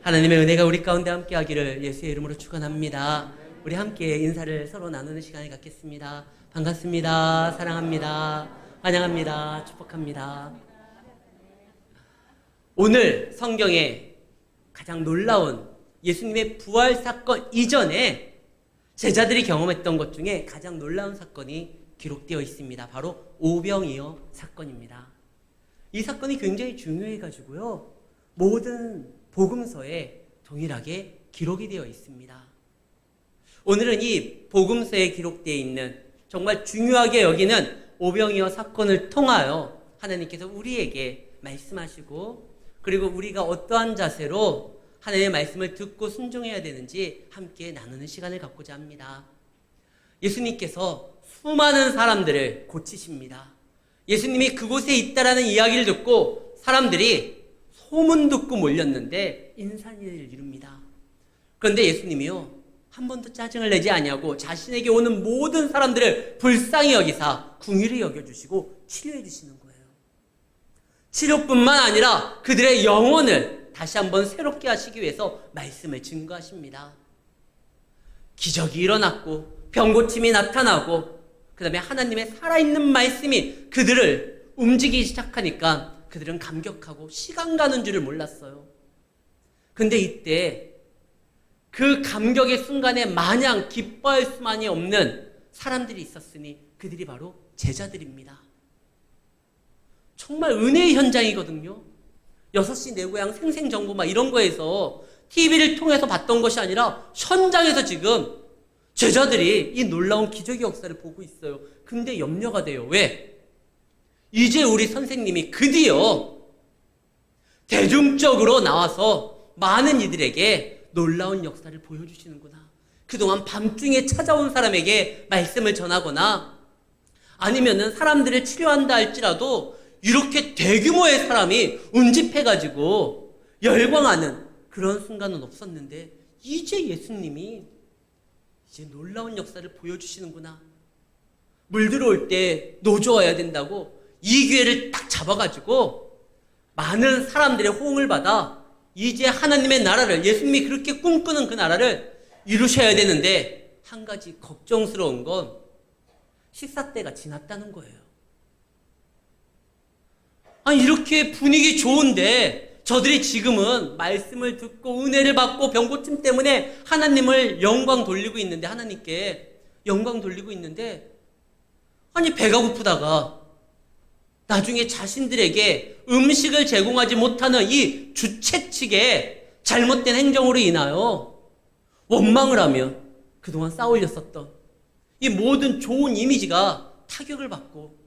하나님의 은혜가 우리 가운데 함께 하기를 예수의 이름으로 축원합니다. 우리 함께 인사를 서로 나누는 시간을 갖겠습니다. 반갑습니다. 사랑합니다. 환영합니다. 축복합니다. 오늘 성경에 가장 놀라운 예수님의 부활 사건 이전에 제자들이 경험했던 것 중에 가장 놀라운 사건이 기록되어 있습니다. 바로 오병이어 사건입니다. 이 사건이 굉장히 중요해가지고요, 모든 복음서에 동일하게 기록이 되어 있습니다. 오늘은 이 복음서에 기록되어 있는 정말 중요하게 여기는 오병이어 사건을 통하여 하나님께서 우리에게 말씀하시고, 그리고 우리가 어떠한 자세로 하나님의 말씀을 듣고 순종해야 되는지 함께 나누는 시간을 갖고자 합니다. 예수님께서 수많은 사람들을 고치십니다. 예수님이 그곳에 있다라는 이야기를 듣고 사람들이 소문 듣고 몰렸는데 인산인해를 이룹니다. 그런데 예수님이요, 한 번도 짜증을 내지 아니하고 자신에게 오는 모든 사람들을 불쌍히 여기사 궁휼히 여겨주시고 치료해 주시는 거예요. 치료뿐만 아니라 그들의 영혼을 다시 한번 새롭게 하시기 위해서 말씀을 증거하십니다. 기적이 일어났고 병고침이 나타나고 그 다음에 하나님의 살아있는 말씀이 그들을 움직이기 시작하니까 그들은 감격하고 시간 가는 줄을 몰랐어요. 근데 이때 그 감격의 순간에 마냥 기뻐할 수만이 없는 사람들이 있었으니 그들이 바로 제자들입니다. 정말 은혜의 현장이거든요. 6시 내 고향 생생정보 막 이런 거에서 TV를 통해서 봤던 것이 아니라 현장에서 지금 제자들이 이 놀라운 기적의 역사를 보고 있어요. 근데 염려가 돼요. 왜? 이제 우리 선생님이 드디어 대중적으로 나와서 많은 이들에게 놀라운 역사를 보여주시는구나. 그동안 밤중에 찾아온 사람에게 말씀을 전하거나 아니면은 사람들을 치료한다 할지라도 이렇게 대규모의 사람이 운집해가지고 열광하는 그런 순간은 없었는데 이제 예수님이 이제 놀라운 역사를 보여주시는구나. 물 들어올 때 노조어야 된다고 이 기회를 딱 잡아가지고 많은 사람들의 호응을 받아 이제 하나님의 나라를, 예수님이 그렇게 꿈꾸는 그 나라를 이루셔야 되는데 한 가지 걱정스러운 건 식사 때가 지났다는 거예요. 아니 이렇게 분위기 좋은데 저들이 지금은 말씀을 듣고 은혜를 받고 병고침 때문에 하나님을 영광 돌리고 있는데, 하나님께 영광 돌리고 있는데, 아니 배가 고프다가 나중에 자신들에게 음식을 제공하지 못하는 이 주최 측의 잘못된 행정으로 인하여 원망을 하며 그동안 쌓아올렸었던 이 모든 좋은 이미지가 타격을 받고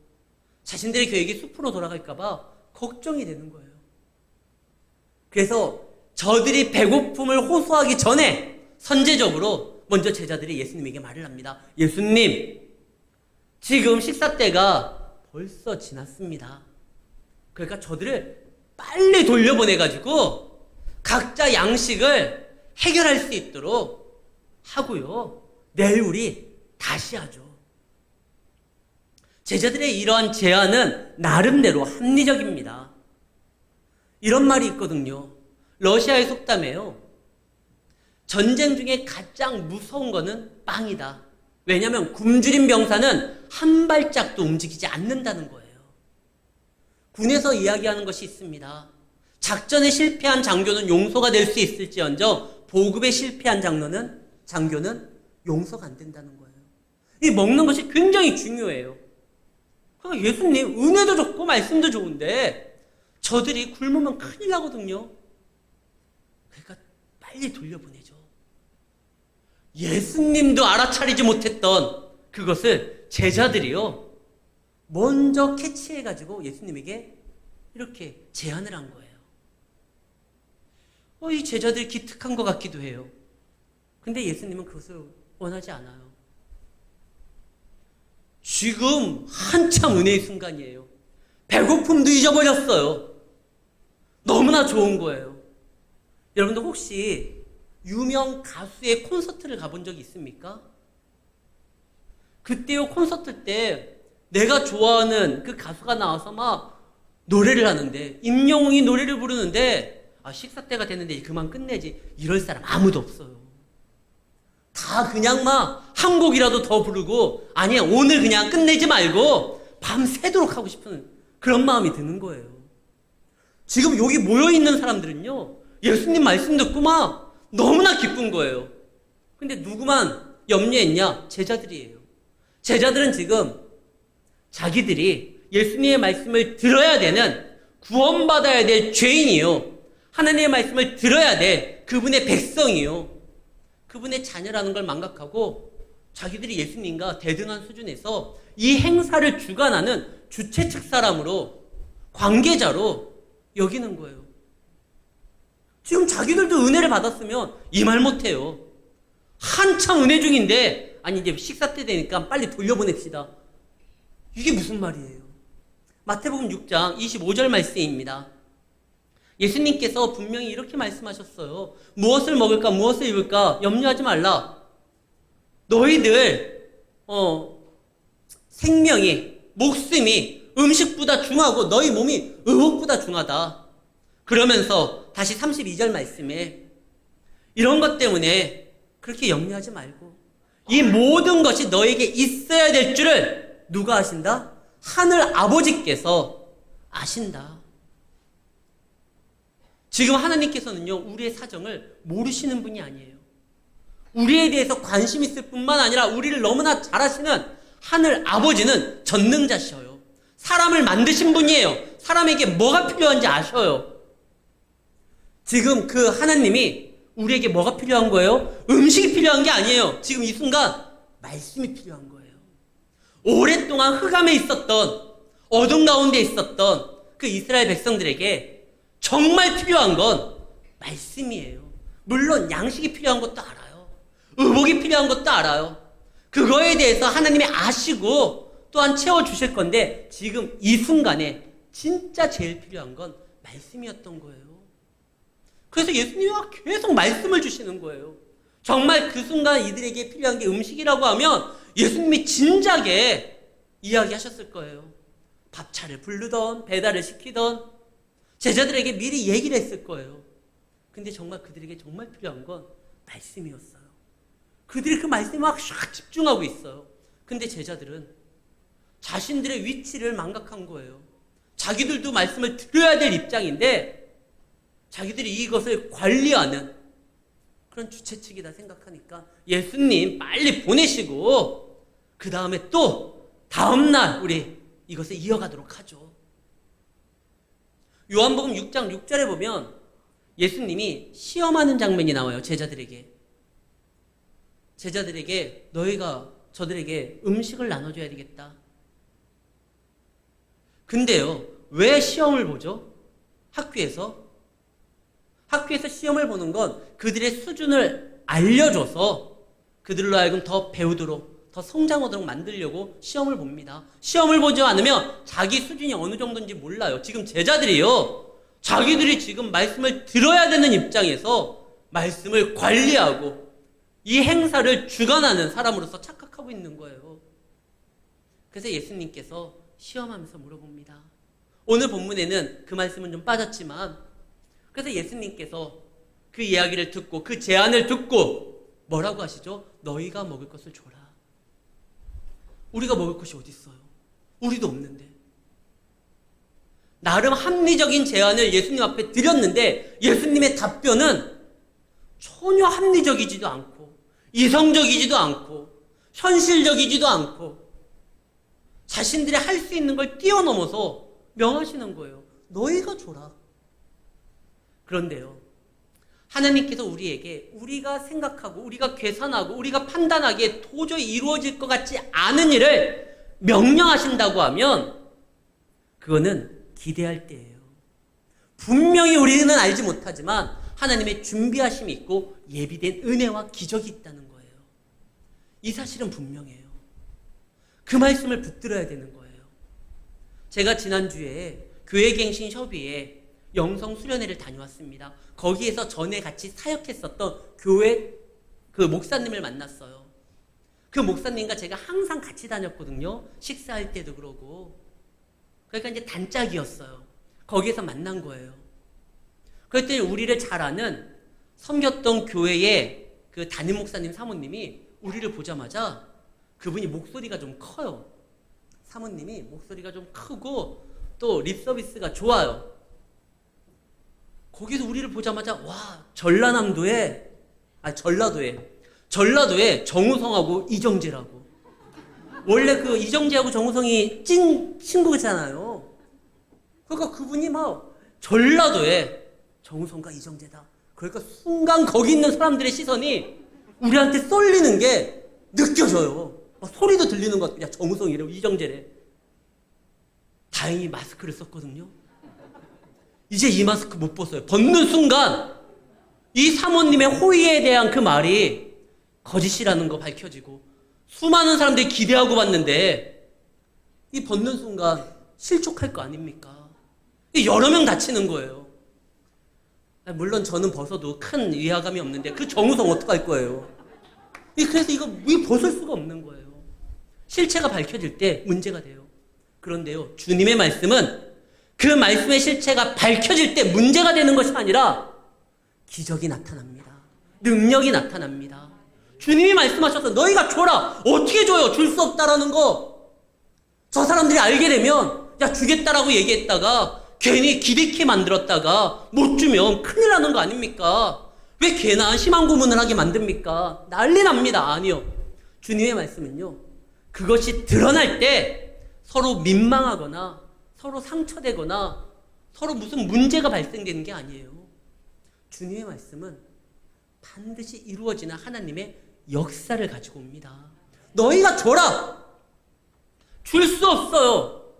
자신들의 계획이 숲으로 돌아갈까봐 걱정이 되는 거예요. 그래서 저들이 배고픔을 호소하기 전에 선제적으로 먼저 제자들이 예수님에게 말을 합니다. 예수님, 지금 식사 때가 벌써 지났습니다. 그러니까 저들을 빨리 돌려보내가지고 각자 양식을 해결할 수 있도록 하고요, 내일 우리 다시 하죠. 제자들의 이러한 제안은 나름대로 합리적입니다. 이런 말이 있거든요. 러시아의 속담에요, 전쟁 중에 가장 무서운 거는 빵이다. 왜냐하면 굶주린 병사는 한 발짝도 움직이지 않는다는 거예요. 군에서 이야기하는 것이 있습니다. 작전에 실패한 장교는 용서가 될 수 있을지언정 보급에 실패한 장교는 용서가 안 된다는 거예요. 이 먹는 것이 굉장히 중요해요. 그러니까 예수님 은혜도 좋고 말씀도 좋은데 저들이 굶으면 큰일 나거든요. 그러니까 빨리 돌려보내죠. 예수님도 알아차리지 못했던 그것을 제자들이요, 먼저 캐치해가지고 예수님에게 이렇게 제안을 한 거예요. 이 제자들이 기특한 것 같기도 해요. 근데 예수님은 그것을 원하지 않아요. 지금 한참 은혜의 순간이에요. 배고픔도 잊어버렸어요. 너무나 좋은 거예요. 여러분들 혹시 유명 가수의 콘서트를 가본 적이 있습니까? 그때요, 콘서트 때 내가 좋아하는 그 가수가 나와서 막 노래를 하는데, 임영웅이 노래를 부르는데 식사 때가 됐는데 이제 그만 끝내지. 이럴 사람 아무도 없어요. 다 그냥 막 한 곡이라도 더 부르고, 아니야, 오늘 그냥 끝내지 말고 밤새도록 하고 싶은 그런 마음이 드는 거예요. 지금 여기 모여있는 사람들은요, 예수님 말씀 듣고 막 너무나 기쁜 거예요. 근데 누구만 염려했냐? 제자들이에요. 제자들은 지금 자기들이 예수님의 말씀을 들어야 되는, 구원받아야 될 죄인이요, 하나님의 말씀을 들어야 될 그분의 백성이요, 그분의 자녀라는 걸 망각하고 자기들이 예수님과 대등한 수준에서 이 행사를 주관하는 주최 측 사람으로, 관계자로 여기는 거예요. 지금 자기들도 은혜를 받았으면 이 말 못해요. 한참 은혜 중인데, 아니 이제 식사 때 되니까 빨리 돌려보냅시다. 이게 무슨 말이에요? 마태복음 6장 25절 말씀입니다. 예수님께서 분명히 이렇게 말씀하셨어요. 무엇을 먹을까, 무엇을 입을까 염려하지 말라. 너희들 생명이, 목숨이 음식보다 중하고 너희 몸이 의복보다 중하다. 그러면서 다시 32절 말씀에 이런 것 때문에 그렇게 염려하지 말고 이 모든 것이 너에게 있어야 될 줄을 누가 아신다? 하늘 아버지께서 아신다. 지금 하나님께서는요, 우리의 사정을 모르시는 분이 아니에요. 우리에 대해서 관심 있을 뿐만 아니라 우리를 너무나 잘 아시는 하늘 아버지는 전능자셔요. 사람을 만드신 분이에요. 사람에게 뭐가 필요한지 아셔요. 지금 그 하나님이 우리에게 뭐가 필요한 거예요? 음식이 필요한 게 아니에요. 지금 이 순간 말씀이 필요한 거예요. 오랫동안 흑암에 있었던, 어둠 가운데 있었던 그 이스라엘 백성들에게 정말 필요한 건 말씀이에요. 물론 양식이 필요한 것도 알아요. 의복이 필요한 것도 알아요. 그거에 대해서 하나님이 아시고 또한 채워주실 건데, 지금 이 순간에 진짜 제일 필요한 건 말씀이었던 거예요. 그래서 예수님이 계속 말씀을 주시는 거예요. 정말 그 순간 이들에게 필요한 게 음식이라고 하면 예수님이 진작에 이야기하셨을 거예요. 밥차를 부르던 배달을 시키던 제자들에게 미리 얘기를 했을 거예요. 근데 정말 그들에게 정말 필요한 건 말씀이었어요. 그들이 그 말씀에 막 샥 집중하고 있어요. 근데 제자들은 자신들의 위치를 망각한 거예요. 자기들도 말씀을 들어야 될 입장인데 자기들이 이것을 관리하는 그런 주최 측이다 생각하니까 예수님 빨리 보내시고 그 다음에 또 다음날 우리 이것을 이어가도록 하죠. 요한복음 6장 6절에 보면 예수님이 시험하는 장면이 나와요. 제자들에게 너희가 저들에게 음식을 나눠줘야 되겠다. 근데요, 왜 시험을 보죠? 학교에서 시험을 보는 건 그들의 수준을 알려줘서 그들로 하여금 더 배우도록, 더 성장하도록 만들려고 시험을 봅니다. 시험을 보지 않으면 자기 수준이 어느 정도인지 몰라요. 지금 제자들이요, 자기들이 지금 말씀을 들어야 되는 입장에서 말씀을 관리하고 이 행사를 주관하는 사람으로서 착각하고 있는 거예요. 그래서 예수님께서 시험하면서 물어봅니다. 오늘 본문에는 그 말씀은 좀 빠졌지만, 그래서 예수님께서 그 이야기를 듣고 그 제안을 듣고 뭐라고 하시죠? 너희가 먹을 것을 줘라. 우리가 먹을 것이 어디 있어요? 우리도 없는데. 나름 합리적인 제안을 예수님 앞에 드렸는데 예수님의 답변은 전혀 합리적이지도 않고 이성적이지도 않고 현실적이지도 않고 자신들이 할 수 있는 걸 뛰어넘어서 명하시는 거예요. 너희가 줘라. 그런데요, 하나님께서 우리에게 우리가 생각하고 우리가 계산하고 우리가 판단하기에 도저히 이루어질 것 같지 않은 일을 명령하신다고 하면 그거는 기대할 때예요. 분명히 우리는 알지 못하지만 하나님의 준비하심이 있고 예비된 은혜와 기적이 있다는 거예요. 이 사실은 분명해요. 그 말씀을 붙들어야 되는 거예요. 제가 지난주에 교회갱신 협의회 영성 수련회를 다녀왔습니다. 거기에서 전에 같이 사역했었던 교회 그 목사님을 만났어요. 그 목사님과 제가 항상 같이 다녔거든요. 식사할 때도 그러고. 그러니까 이제 단짝이었어요. 거기에서 만난 거예요. 그랬더니 우리를 잘 아는 섬겼던 교회의 그 담임 목사님 사모님이 우리를 보자마자 그분이 목소리가 좀 커요. 사모님이 목소리가 좀 크고 또 립 서비스가 좋아요. 거기서 우리를 보자마자 와, 전라도에 정우성하고 이정재라고. 원래 그 이정재하고 정우성이 찐 친구잖아요. 그러니까 그분이 막 전라도에 정우성과 이정재다. 그러니까 순간 거기 있는 사람들의 시선이 우리한테 쏠리는 게 느껴져요. 막 소리도 들리는 것 같아. 야, 정우성이래, 이정재래. 다행히 마스크를 썼거든요. 이제 이 마스크 못 벗어요. 벗는 순간 이 사모님의 호의에 대한 그 말이 거짓이라는 거 밝혀지고 수많은 사람들이 기대하고 봤는데 이 벗는 순간 실족할 거 아닙니까? 여러 명 다치는 거예요. 물론 저는 벗어도 큰 위화감이 없는데 그 정우성 어떡할 거예요? 그래서 이거 벗을 수가 없는 거예요. 실체가 밝혀질 때 문제가 돼요. 그런데요, 주님의 말씀은 그 말씀의 실체가 밝혀질 때 문제가 되는 것이 아니라 기적이 나타납니다. 능력이 나타납니다. 주님이 말씀하셔서 너희가 줘라. 어떻게 줘요? 줄 수 없다라는 거. 저 사람들이 알게 되면 야, 주겠다라고 얘기했다가 괜히 기대케 만들었다가 못 주면 큰일 나는 거 아닙니까? 왜 괜한 희망 고문을 하게 만듭니까? 난리 납니다. 아니요. 주님의 말씀은요, 그것이 드러날 때 서로 민망하거나 서로 상처되거나 서로 무슨 문제가 발생되는 게 아니에요. 주님의 말씀은 반드시 이루어지는 하나님의 역사를 가지고 옵니다. 너희가 줘라! 줄 수 없어요.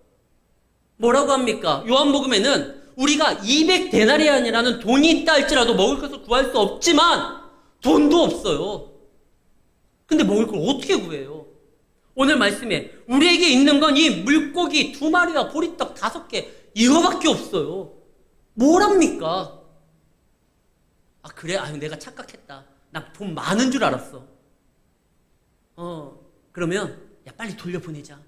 뭐라고 합니까? 요한복음에는 우리가 200데나리안이라는 돈이 있다 할지라도 먹을 것을 구할 수 없지만 돈도 없어요. 근데 먹을 걸 어떻게 구해요? 오늘 말씀에 우리에게 있는 건 이 물고기 2마리와 보리떡 5개 이거밖에 없어요. 뭐랍니까? 아, 그래? 아유, 내가 착각했다. 나 돈 많은 줄 알았어. 그러면 야, 빨리 돌려보내자.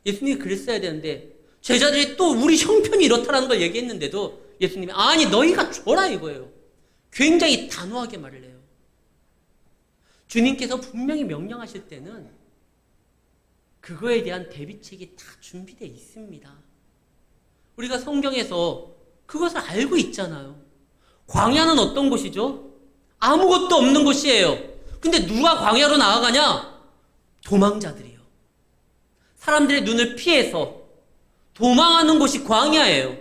예수님이 그랬어야 되는데 제자들이 또 우리 형편이 이렇다라는 걸 얘기했는데도 예수님이 아니, 너희가 줘라 이거예요. 굉장히 단호하게 말을 해요. 주님께서 분명히 명령하실 때는 그거에 대한 대비책이 다 준비되어 있습니다. 우리가 성경에서 그것을 알고 있잖아요. 광야는 어떤 곳이죠? 아무것도 없는 곳이에요. 근데 누가 광야로 나아가냐? 도망자들이요. 사람들의 눈을 피해서 도망하는 곳이 광야예요.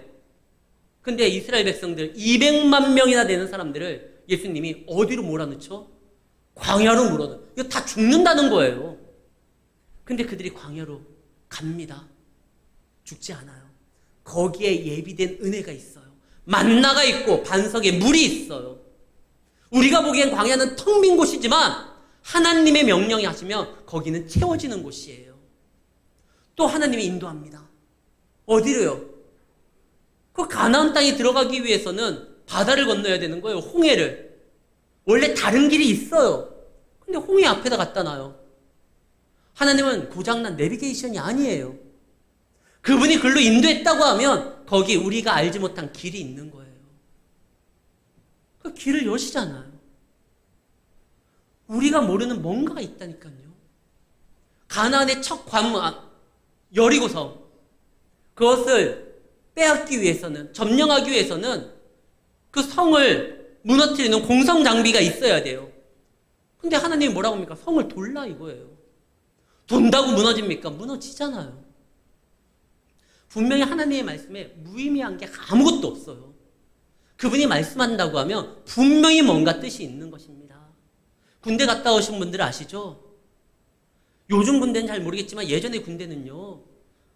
근데 이스라엘 백성들 200만 명이나 되는 사람들을 예수님이 어디로 몰아넣죠? 광야로 몰아넣어요. 이거 다 죽는다는 거예요. 근데 그들이 광야로 갑니다. 죽지 않아요. 거기에 예비된 은혜가 있어요. 만나가 있고 반석에 물이 있어요. 우리가 보기엔 광야는 텅 빈 곳이지만 하나님의 명령이 하시면 거기는 채워지는 곳이에요. 또 하나님이 인도합니다. 어디로요? 그 가나안 땅에 들어가기 위해서는 바다를 건너야 되는 거예요. 홍해를. 원래 다른 길이 있어요. 근데 홍해 앞에다 갖다 놔요. 하나님은 고장난 내비게이션이 아니에요. 그분이 글로 인도했다고 하면 거기 우리가 알지 못한 길이 있는 거예요. 그 길을 여시잖아요. 우리가 모르는 뭔가가 있다니까요. 가나안의 첫 관문, 여리고성, 그것을 빼앗기 위해서는, 점령하기 위해서는 그 성을 무너뜨리는 공성 장비가 있어야 돼요. 근데 하나님이 뭐라고 합니까? 성을 돌라 이거예요. 돈다고 무너집니까? 무너지잖아요. 분명히 하나님의 말씀에 무의미한 게 아무것도 없어요. 그분이 말씀한다고 하면 분명히 뭔가 뜻이 있는 것입니다. 군대 갔다 오신 분들 아시죠? 요즘 군대는 잘 모르겠지만 예전에 군대는요,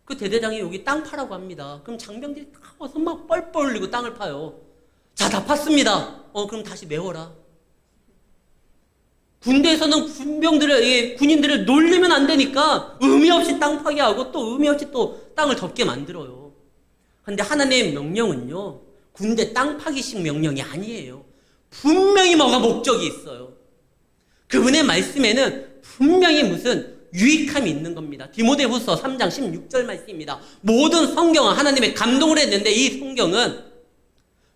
그 대대장이 여기 땅 파라고 합니다. 그럼 장병들이 다 와서 막 뻘뻘 흘리고 땅을 파요. 자, 다 팠습니다. 그럼 다시 메워라. 군대에서는 군인들을 놀리면 안 되니까 의미 없이 땅 파게 하고 또 의미 없이 또 땅을 덮게 만들어요. 그런데 하나님의 명령은요, 군대 땅 파기식 명령이 아니에요. 분명히 뭐가 목적이 있어요. 그분의 말씀에는 분명히 무슨 유익함이 있는 겁니다. 디모데후서 3장 16절 말씀입니다. 모든 성경은 하나님의 감동을 했는데 이 성경은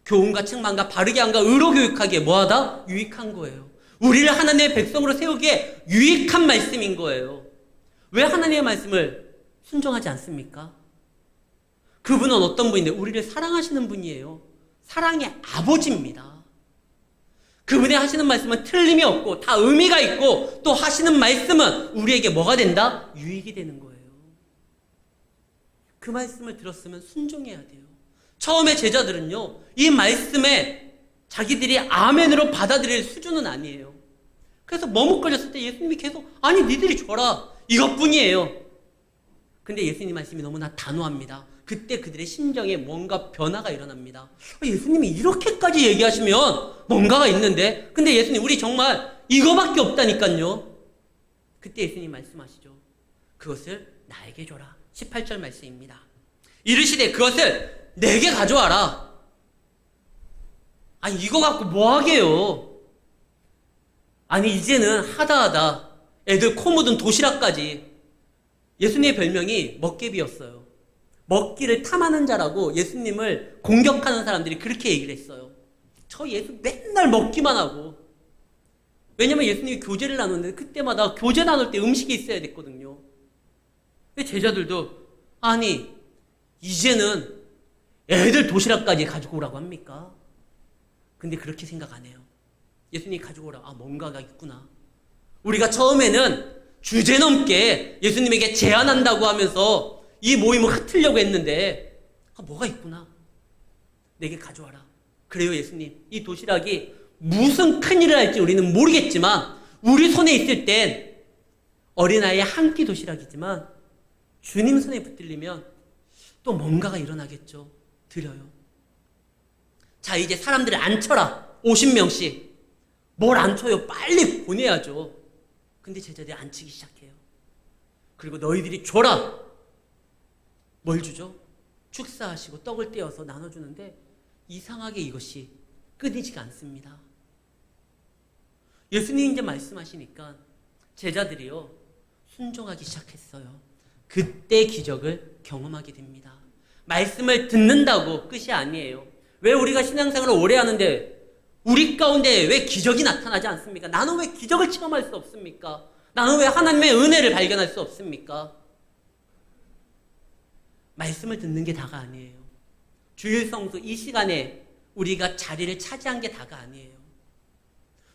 교훈과 책망과 바르게 함과 의로 교육하기에 뭐하다? 유익한 거예요. 우리를 하나님의 백성으로 세우기에 유익한 말씀인 거예요. 왜 하나님의 말씀을 순종하지 않습니까? 그분은 어떤 분인데 우리를 사랑하시는 분이에요. 사랑의 아버지입니다. 그분의 하시는 말씀은 틀림이 없고 다 의미가 있고 또 하시는 말씀은 우리에게 뭐가 된다? 유익이 되는 거예요. 그 말씀을 들었으면 순종해야 돼요. 처음에 제자들은요, 이 말씀에 자기들이 아멘으로 받아들일 수준은 아니에요. 그래서 머뭇거렸을 때 예수님이 계속 아니 니들이 줘라 이것뿐이에요. 근데 예수님 말씀이 너무나 단호합니다. 그때 그들의 심정에 뭔가 변화가 일어납니다. 예수님이 이렇게까지 얘기하시면 뭔가가 있는데 근데 예수님 우리 정말 이거밖에 없다니까요. 그때 예수님 말씀하시죠. 그것을 나에게 줘라. 18절 말씀입니다. 이르시되 그것을 내게 가져와라. 아니 이거 갖고 뭐 하게요? 아니 이제는 하다하다 애들 코 묻은 도시락까지. 예수님의 별명이 먹개비였어요. 먹기를 탐하는 자라고 예수님을 공격하는 사람들이 그렇게 얘기를 했어요. 저 예수 맨날 먹기만 하고. 왜냐면 예수님이 교제를 나누는데 그때마다 교제 나눌 때 음식이 있어야 됐거든요. 제자들도 아니 이제는 애들 도시락까지 가지고 오라고 합니까? 근데 그렇게 생각 안 해요. 예수님이 가지고 오라. 아 뭔가가 있구나. 우리가 처음에는 주제넘게 예수님에게 제안한다고 하면서 이 모임을 흐트려고 했는데 아 뭐가 있구나. 내게 가져와라. 그래요 예수님. 이 도시락이 무슨 큰일을 할지 우리는 모르겠지만 우리 손에 있을 땐 어린아이의 한 끼 도시락이지만 주님 손에 붙들리면 또 뭔가가 일어나겠죠. 드려요. 자 이제 사람들을 앉혀라. 50명씩. 뭘 앉혀요? 빨리 보내야죠. 근데 제자들이 앉히기 시작해요. 그리고 너희들이 줘라. 뭘 주죠? 축사하시고 떡을 떼어서 나눠주는데 이상하게 이것이 끊이지가 않습니다. 예수님이 이제 말씀하시니까 제자들이요 순종하기 시작했어요. 그때 기적을 경험하게 됩니다. 말씀을 듣는다고 끝이 아니에요. 왜 우리가 신앙생활을 오래 하는데 우리 가운데 왜 기적이 나타나지 않습니까? 나는 왜 기적을 체험할 수 없습니까? 나는 왜 하나님의 은혜를 발견할 수 없습니까? 말씀을 듣는 게 다가 아니에요. 주일 성수 이 시간에 우리가 자리를 차지한 게 다가 아니에요.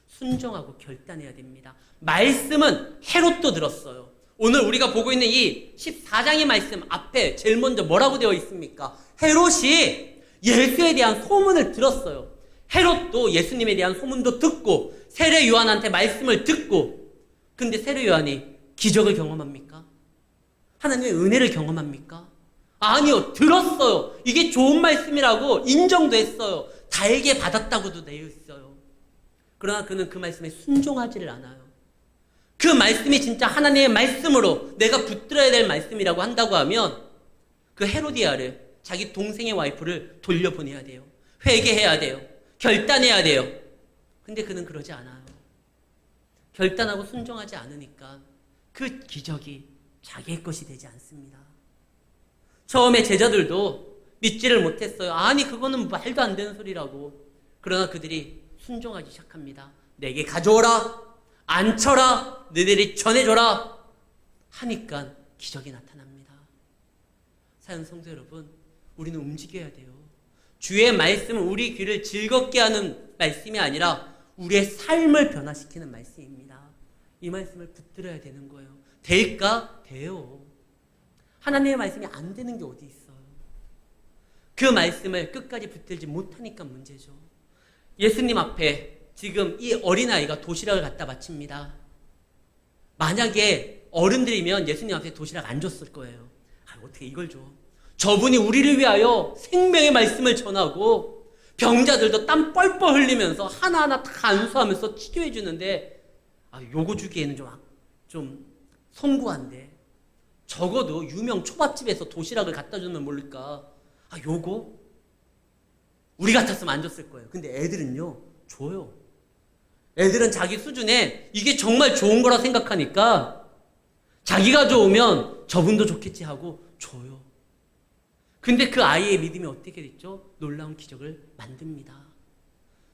순종하고 결단해야 됩니다. 말씀은 헤롯도 들었어요. 오늘 우리가 보고 있는 이 14장의 말씀 앞에 제일 먼저 뭐라고 되어 있습니까? 헤롯이 예수에 대한 소문을 들었어요. 헤롯도 예수님에 대한 소문도 듣고 세례 요한한테 말씀을 듣고 근데 세례 요한이 기적을 경험합니까? 하나님의 은혜를 경험합니까? 아니요. 들었어요. 이게 좋은 말씀이라고 인정도 했어요. 달게 받았다고도 되어 있어요. 그러나 그는 그 말씀에 순종하지를 않아요. 그 말씀이 진짜 하나님의 말씀으로 내가 붙들어야 될 말씀이라고 한다고 하면 그 헤로디아를 자기 동생의 와이프를 돌려보내야 돼요. 회개해야 돼요. 결단해야 돼요. 근데 그는 그러지 않아요. 결단하고 순종하지 않으니까 그 기적이 자기의 것이 되지 않습니다. 처음에 제자들도 믿지를 못했어요. 아니 그거는 말도 안 되는 소리라고. 그러나 그들이 순종하기 시작합니다. 내게 가져오라. 앉혀라. 너희들이 전해줘라. 하니까 기적이 나타납니다. 사랑하는 성도 여러분, 우리는 움직여야 돼요. 주의 말씀은 우리 귀를 즐겁게 하는 말씀이 아니라 우리의 삶을 변화시키는 말씀입니다. 이 말씀을 붙들어야 되는 거예요. 될까? 돼요. 하나님의 말씀이 안 되는 게 어디 있어요. 그 말씀을 끝까지 붙들지 못하니까 문제죠. 예수님 앞에 지금 이 어린아이가 도시락을 갖다 바칩니다. 만약에 어른들이면 예수님 앞에 도시락 안 줬을 거예요. 아, 어떻게 이걸 줘? 저분이 우리를 위하여 생명의 말씀을 전하고 병자들도 땀 뻘뻘 흘리면서 하나하나 다 안수하면서 치료해 주는데 아, 요거 주기에는 좀 송구한데 적어도 유명 초밥집에서 도시락을 갖다 주면 모를까. 아, 요거? 우리 같았으면 안 줬을 거예요. 근데 애들은요, 줘요. 애들은 자기 수준에 이게 정말 좋은 거라 생각하니까 자기가 좋으면 저분도 좋겠지 하고 줘요. 근데 그 아이의 믿음이 어떻게 됐죠? 놀라운 기적을 만듭니다.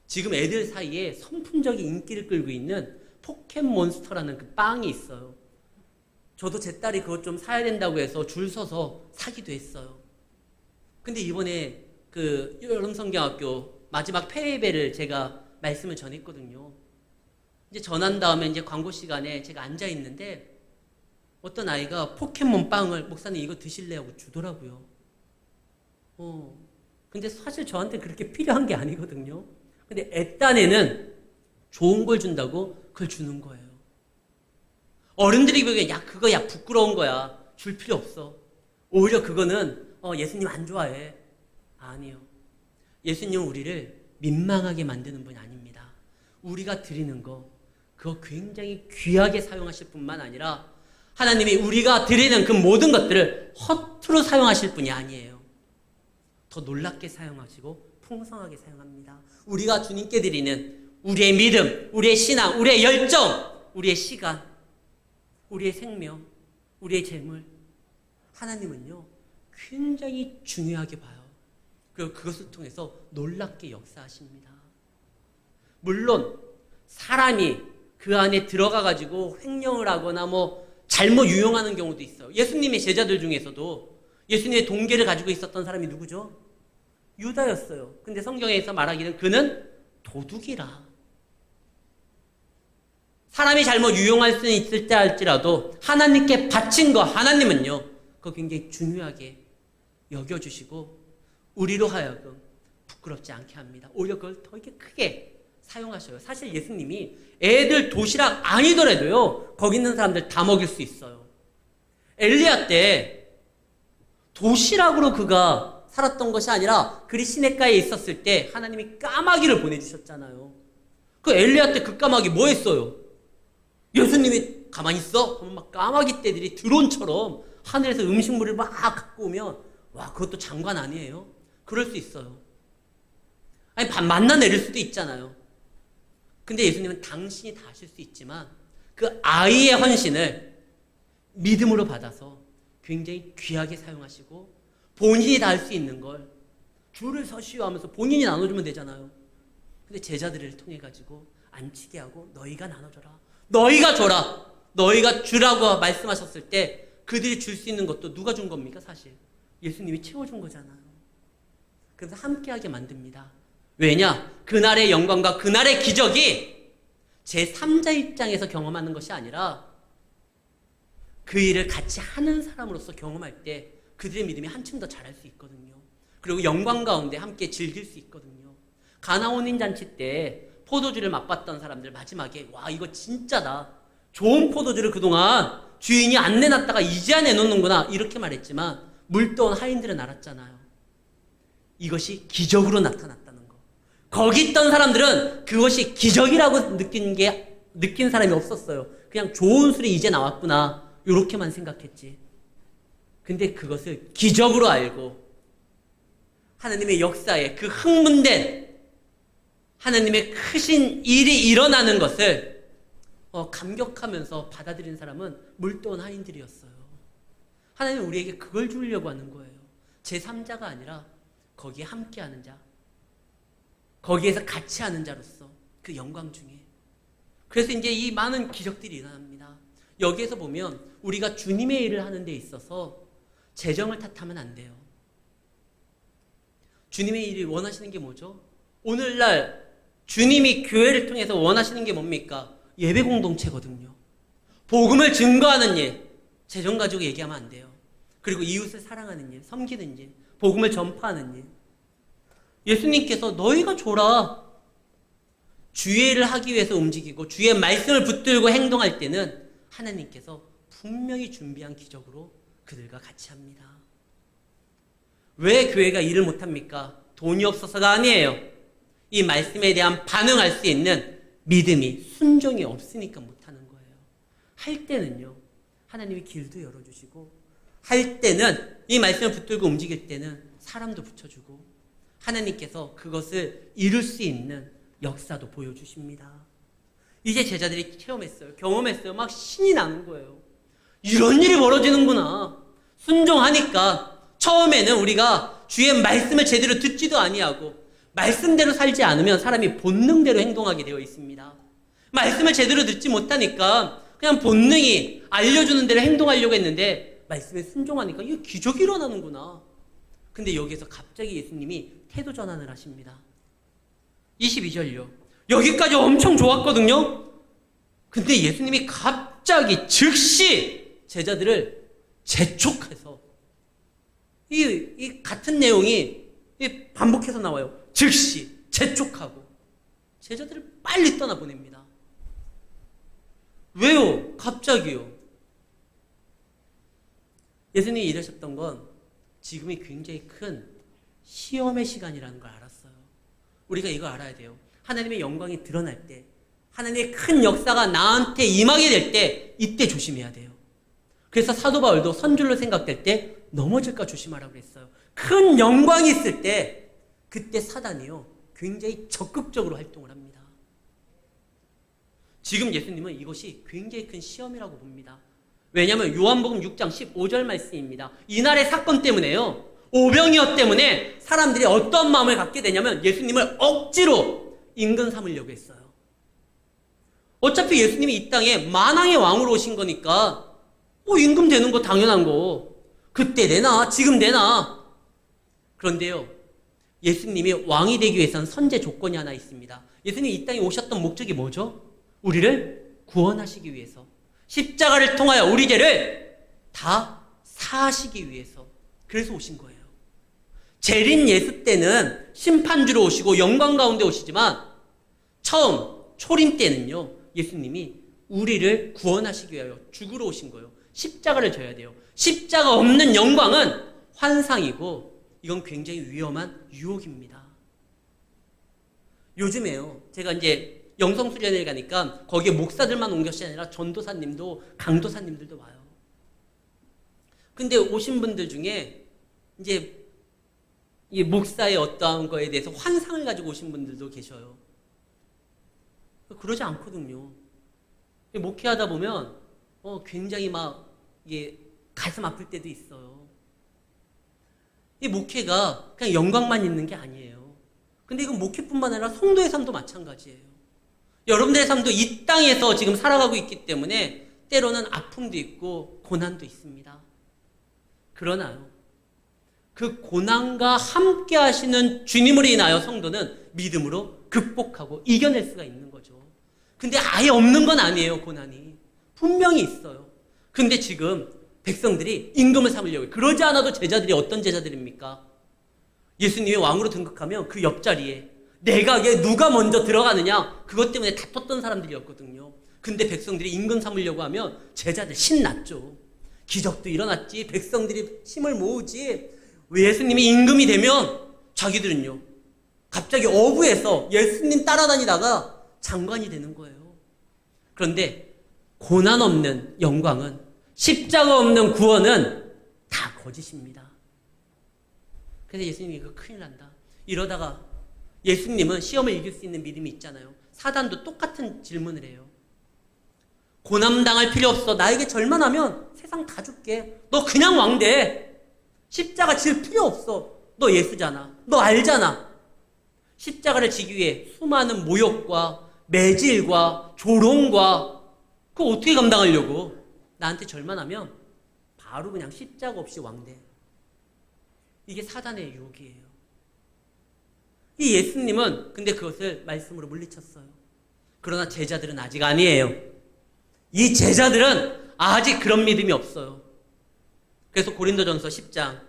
지금 애들 사이에 선풍적인 인기를 끌고 있는 포켓몬스터라는 그 빵이 있어요. 저도 제 딸이 그것 좀 사야 된다고 해서 줄 서서 사기도 했어요. 근데 이번에 그 여름성경학교 마지막 폐예배를 제가 말씀을 전했거든요. 이제 전한 다음에 이제 광고 시간에 제가 앉아 있는데 어떤 아이가 포켓몬 빵을 목사님 이거 드실래요? 하고 주더라고요. 근데 사실 저한테 그렇게 필요한 게 아니거든요. 근데 애 딴에는 좋은 걸 준다고 그걸 주는 거예요. 어른들이 보기엔 야 그거 야 부끄러운 거야. 줄 필요 없어. 오히려 그거는 예수님 안 좋아해. 아니요. 예수님은 우리를 민망하게 만드는 분이 아닙니다. 우리가 드리는 거 그거 굉장히 귀하게 사용하실 뿐만 아니라 하나님이 우리가 드리는 그 모든 것들을 허투루 사용하실 분이 아니에요. 더 놀랍게 사용하시고 풍성하게 사용합니다. 우리가 주님께 드리는 우리의 믿음, 우리의 신앙, 우리의 열정, 우리의 시간, 우리의 생명, 우리의 재물 하나님은요 굉장히 중요하게 봐요. 그리고 그것을 통해서 놀랍게 역사하십니다. 물론 사람이 그 안에 들어가 가지고 횡령을 하거나 뭐 잘못 유용하는 경우도 있어요. 예수님의 제자들 중에서도 예수님의 동계를 가지고 있었던 사람이 누구죠? 유다였어요. 근데 성경에서 말하기는 그는 도둑이라. 사람이 잘못 유용할 수는 있을 때 할지라도 하나님께 바친 거 하나님은요 그거 굉장히 중요하게 여겨주시고 우리로 하여금 부끄럽지 않게 합니다. 오히려 그걸 더 이렇게 크게 사용하셔요. 사실 예수님이 애들 도시락 아니더라도요 거기 있는 사람들 다 먹일 수 있어요. 엘리야 때 도시락으로 그가 살았던 것이 아니라 그리 시냇가에 있었을 때 하나님이 까마귀를 보내주셨잖아요. 그 엘리야 때 그 까마귀 뭐 했어요? 예수님이 가만히 있어? 하면 막 까마귀 떼들이 드론처럼 하늘에서 음식물을 막 갖고 오면 와 그것도 장관 아니에요? 그럴 수 있어요. 아니 만나 내릴 수도 있잖아요. 근데 예수님은 당신이 다 하실 수 있지만 그 아이의 헌신을 믿음으로 받아서 굉장히 귀하게 사용하시고 본인이 다 할 수 있는 걸 줄을 서시오 하면서 본인이 나눠주면 되잖아요. 근데 제자들을 통해 가지고 안치게 하고 너희가 나눠줘라. 너희가 줘라. 너희가 주라고 말씀하셨을 때 그들이 줄 수 있는 것도 누가 준 겁니까 사실? 예수님이 채워준 거잖아요. 그래서 함께하게 만듭니다. 왜냐? 그날의 영광과 그날의 기적이 제3자 입장에서 경험하는 것이 아니라 그 일을 같이 하는 사람으로서 경험할 때 그들의 믿음이 한층 더 자랄 수 있거든요. 그리고 영광 가운데 함께 즐길 수 있거든요. 가나 혼인 잔치 때 포도주를 맛봤던 사람들 마지막에 와 이거 진짜다. 좋은 포도주를 그동안 주인이 안 내놨다가 이제야 내놓는구나 이렇게 말했지만 물 떠온 하인들은 알았잖아요. 이것이 기적으로 나타났다는 거. 거기 있던 사람들은 그것이 기적이라고 느낀 사람이 없었어요. 그냥 좋은 술이 이제 나왔구나 이렇게만 생각했지. 근데 그것을 기적으로 알고 하나님의 역사에 그 흥분된 하나님의 크신 일이 일어나는 것을 감격하면서 받아들인 사람은 물떠온 하인들이었어요. 하나님은 우리에게 그걸 주려고 하는 거예요. 제3자가 아니라 거기에 함께하는 자, 거기에서 같이 하는 자로서 그 영광 중에. 그래서 이제 이 많은 기적들이 일어납니다. 여기에서 보면 우리가 주님의 일을 하는 데 있어서 재정을 탓하면 안 돼요. 주님의 일을 원하시는 게 뭐죠? 오늘날 주님이 교회를 통해서 원하시는 게 뭡니까? 예배 공동체거든요. 복음을 증거하는 일, 재정 가지고 얘기하면 안 돼요. 그리고 이웃을 사랑하는 일, 섬기는 일, 복음을 전파하는 일. 예수님께서 너희가 줘라. 주의 일을 하기 위해서 움직이고 주의 말씀을 붙들고 행동할 때는 하나님께서 분명히 준비한 기적으로 그들과 같이 합니다. 왜 교회가 일을 못합니까? 돈이 없어서가 아니에요. 이 말씀에 대한 반응할 수 있는 믿음이, 순종이 없으니까 못하는 거예요. 할 때는요, 하나님이 길도 열어주시고, 할 때는 이 말씀을 붙들고 움직일 때는 사람도 붙여주고, 하나님께서 그것을 이룰 수 있는 역사도 보여주십니다. 이제 제자들이 체험했어요. 경험했어요. 막 신이 나는 거예요. 이런 일이 벌어지는구나. 순종하니까 처음에는 우리가 주의 말씀을 제대로 듣지도 아니하고 말씀대로 살지 않으면 사람이 본능대로 행동하게 되어 있습니다. 말씀을 제대로 듣지 못하니까 그냥 본능이 알려주는 대로 행동하려고 했는데 말씀에 순종하니까 이거 기적이 일어나는구나. 근데 여기에서 갑자기 예수님이 태도 전환을 하십니다. 22절요. 여기까지 엄청 좋았거든요. 근데 예수님이 갑자기 즉시 제자들을 재촉해서 이 같은 내용이 반복해서 나와요. 즉시 재촉하고 제자들을 빨리 떠나보냅니다. 왜요? 갑자기요. 예수님이 이러셨던 건 지금이 굉장히 큰 시험의 시간이라는 걸 알았어요. 우리가 이거 알아야 돼요. 하나님의 영광이 드러날 때, 하나님의 큰 역사가 나한테 임하게 될 때, 이때 조심해야 돼요. 그래서 사도 바울도 선줄로 생각될 때 넘어질까 조심하라고 그랬어요. 큰 영광이 있을 때, 그때 사단이요, 굉장히 적극적으로 활동을 합니다. 지금 예수님은 이것이 굉장히 큰 시험이라고 봅니다. 왜냐하면 요한복음 6장 15절 말씀입니다. 이날의 사건 때문에요, 오병이어 때문에 사람들이 어떤 마음을 갖게 되냐면 예수님을 억지로 임금 삼으려고 했어요. 어차피 예수님이 이 땅에 만왕의 왕으로 오신 거니까 임금 되는 거 당연한 거. 그때 내나 지금 내나. 그런데요, 예수님이 왕이 되기 위해서는 선제 조건이 하나 있습니다. 예수님이 이 땅에 오셨던 목적이 뭐죠? 우리를 구원하시기 위해서, 십자가를 통하여 우리 죄를 다 사하시기 위해서, 그래서 오신 거예요. 재림 예수 때는 심판주로 오시고 영광 가운데 오시지만 처음 초림 때는요, 예수님이 우리를 구원하시기 위하여 죽으러 오신 거예요. 십자가를 져야 돼요. 십자가 없는 영광은 환상이고 이건 굉장히 위험한 유혹입니다. 요즘에요, 제가 이제 영성수련회 가니까 거기에 목사들만 온 것이 아니라 전도사님도 강도사님들도 와요. 근데 오신 분들 중에 이제 이 목사의 어떠한 거에 대해서 환상을 가지고 오신 분들도 계셔요. 그러지 않거든요. 목회하다 보면 굉장히 막 이게 가슴 아플 때도 있어요. 이 목회가 그냥 영광만 있는 게 아니에요. 근데 이건 목회뿐만 아니라 성도의 삶도 마찬가지예요. 여러분들의 삶도 이 땅에서 지금 살아가고 있기 때문에 때로는 아픔도 있고 고난도 있습니다. 그러나요, 그 고난과 함께 하시는 주님으로 인하여 성도는 믿음으로 극복하고 이겨낼 수가 있는 거죠. 근데 아예 없는 건 아니에요. 고난이 분명히 있어요. 근데 지금 백성들이 임금을 삼으려고 해요. 그러지 않아도 제자들이 어떤 제자들입니까? 예수님이 왕으로 등극하면 그 옆자리에 내각에 누가 먼저 들어가느냐, 그것 때문에 다퉜던 사람들이었거든요. 근데 백성들이 임금 삼으려고 하면 제자들 신났죠. 기적도 일어났지, 백성들이 힘을 모으지. 왜 예수님이 임금이 되면 자기들은요, 갑자기 어부에서 예수님 따라다니다가 장관이 되는 거예요. 그런데 고난 없는 영광은, 십자가 없는 구원은 다 거짓입니다. 그래서 예수님이 이거 큰일 난다. 이러다가 예수님은 시험을 이길 수 있는 믿음이 있잖아요. 사단도 똑같은 질문을 해요. 고난당할 필요 없어. 나에게 절만하면 세상 다 줄게. 너 그냥 왕 돼. 십자가 질 필요 없어. 너 예수잖아. 너 알잖아. 십자가를 지기 위해 수많은 모욕과 매질과 조롱과 그거 어떻게 감당하려고? 나한테 절만하면 바로 그냥 십자가 없이 왕 돼. 이게 사단의 유혹이에요. 이 예수님은 근데 그것을 말씀으로 물리쳤어요. 그러나 제자들은 아직 아니에요. 이 제자들은 아직 그런 믿음이 없어요. 그래서 고린도전서 10장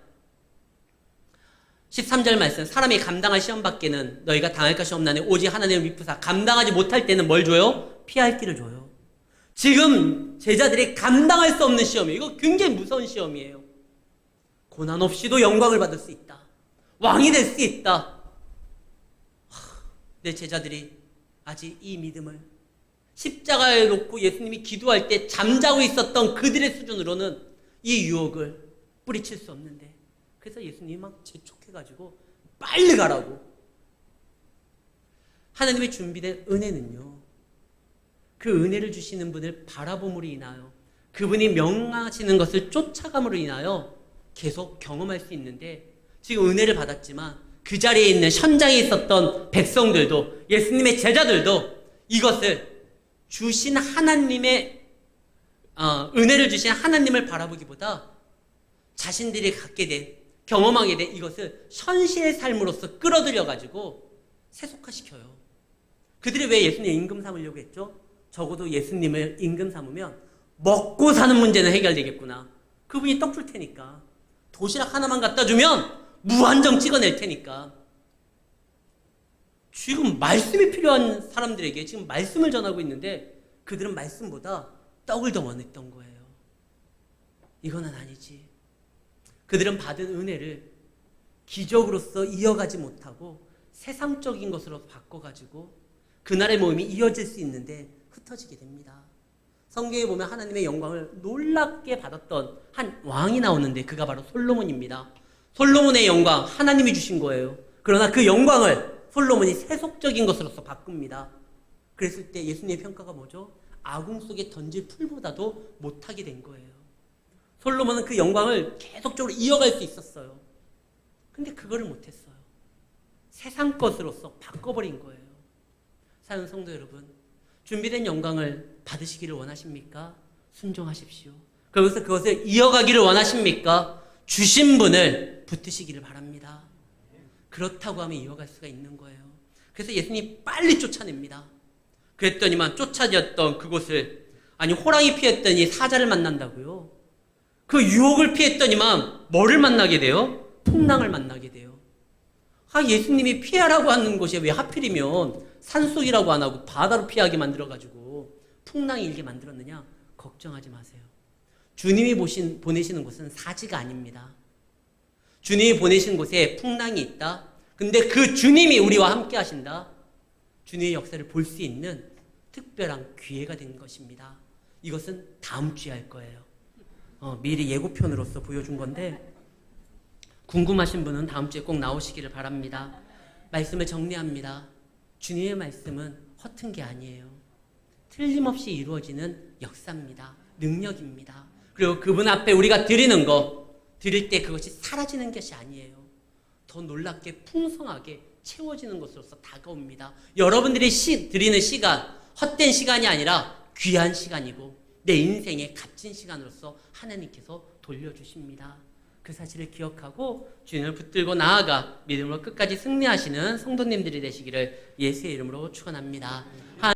13절 말씀, 사람이 감당할 시험 밖에는 너희가 당할 것이 없나니 오직 하나님을 미쁘사 감당하지 못할 때는 뭘 줘요? 피할 길을 줘요. 지금 제자들이 감당할 수 없는 시험이에요. 이거 굉장히 무서운 시험이에요. 고난 없이도 영광을 받을 수 있다. 왕이 될 수 있다. 내 제자들이 아직 이 믿음을, 십자가에 놓고 예수님이 기도할 때 잠자고 있었던 그들의 수준으로는 이 유혹을 뿌리칠 수 없는데, 그래서 예수님이 막 재촉해가지고 빨리 가라고. 하나님의 준비된 은혜는요, 그 은혜를 주시는 분을 바라봄으로 인하여, 그분이 명하시는 것을 쫓아감으로 인하여 계속 경험할 수 있는데 지금 은혜를 받았지만 그 자리에 있는 현장에 있었던 백성들도 예수님의 제자들도 이것을 주신 하나님의 은혜를 주신 하나님을 바라보기보다 자신들이 갖게 된 경험하게 된 이것을 현실의 삶으로서 끌어들여 가지고 세속화시켜요. 그들이 왜 예수님 임금 삼으려고 했죠? 적어도 예수님을 임금 삼으면 먹고 사는 문제는 해결되겠구나. 그분이 떡 줄 테니까. 도시락 하나만 갖다 주면 무한정 찍어낼 테니까. 지금 말씀이 필요한 사람들에게 지금 말씀을 전하고 있는데 그들은 말씀보다 떡을 더 원했던 거예요. 이거는 아니지. 그들은 받은 은혜를 기적으로서 이어가지 못하고 세상적인 것으로 바꿔가지고 그날의 모임이 이어질 수 있는데 흩어지게 됩니다. 성경에 보면 하나님의 영광을 놀랍게 받았던 한 왕이 나오는데 그가 바로 솔로몬입니다. 솔로몬의 영광 하나님이 주신 거예요. 그러나 그 영광을 솔로몬이 세속적인 것으로서 바꿉니다. 그랬을 때 예수님의 평가가 뭐죠? 아궁 속에 던질 풀보다도 못하게 된 거예요. 솔로몬은 그 영광을 계속적으로 이어갈 수 있었어요. 근데 그거를 못했어요. 세상 것으로서 바꿔버린 거예요. 사랑하는 성도 여러분, 준비된 영광을 받으시기를 원하십니까? 순종하십시오. 그래서 그것을 이어가기를 원하십니까? 주신 분을 붙드시기를 바랍니다. 그렇다고 하면 이어갈 수가 있는 거예요. 그래서 예수님이 빨리 쫓아냅니다. 그랬더니만 쫓아졌던 그곳을 호랑이 피했더니 사자를 만난다고요. 그 유혹을 피했더니만 뭐를 만나게 돼요? 풍랑을 만나게 돼요. 예수님이 피하라고 하는 곳에 왜 하필이면 산속이라고 안 하고 바다로 피하게 만들어가지고 풍랑이 일게 만들었느냐? 걱정하지 마세요. 주님이 보내시는 곳은 사지가 아닙니다. 주님이 보내신 곳에 풍랑이 있다. 근데 그 주님이 우리와 함께 하신다. 주님의 역사를 볼 수 있는 특별한 기회가 된 것입니다. 이것은 다음 주에 할 거예요. 미리 예고편으로서 보여준 건데 궁금하신 분은 다음 주에 꼭 나오시기를 바랍니다. 말씀을 정리합니다. 주님의 말씀은 허튼 게 아니에요. 틀림없이 이루어지는 역사입니다. 능력입니다. 그리고 그분 앞에 우리가 드리는 거, 드릴 때 그것이 사라지는 것이 아니에요. 더 놀랍게 풍성하게 채워지는 것으로서 다가옵니다. 여러분들이 드리는 시간, 헛된 시간이 아니라 귀한 시간이고 내 인생의 값진 시간으로서 하나님께서 돌려주십니다. 그 사실을 기억하고 주님을 붙들고 나아가 믿음으로 끝까지 승리하시는 성도님들이 되시기를 예수의 이름으로 축원합니다.